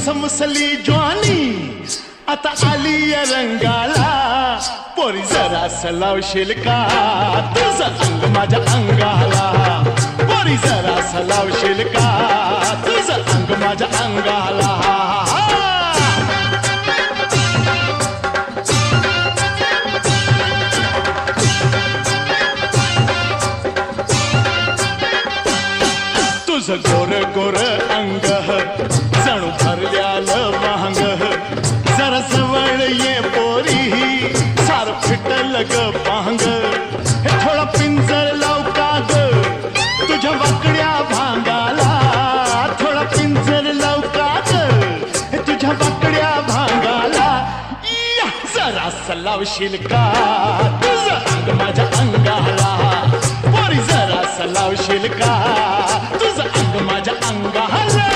मुसमुसली ज्वानी आता आली या रंगाला पोरी जरा सलावशील का तुझं अंग माझ्या अंगाला पोरी जरा सलावशील का तुझं अंग माझ्या अंगाला तुझं गोर गोर अंग जणू भरल्यालं वांग जरा जवळ ये पोरी सार फिटल ग पांग हे थोडा पिंजर लाव का ग तुझ्या वाकड्या भांगाला थोडा पिंजर लाव का ग हे तुझ्या वाकड्या भांगाला जरा सलावशील का तुझं अंग माझ्या अंगाला पोरी जरा सलावशील का तुझं अंग माझ्या अंगाला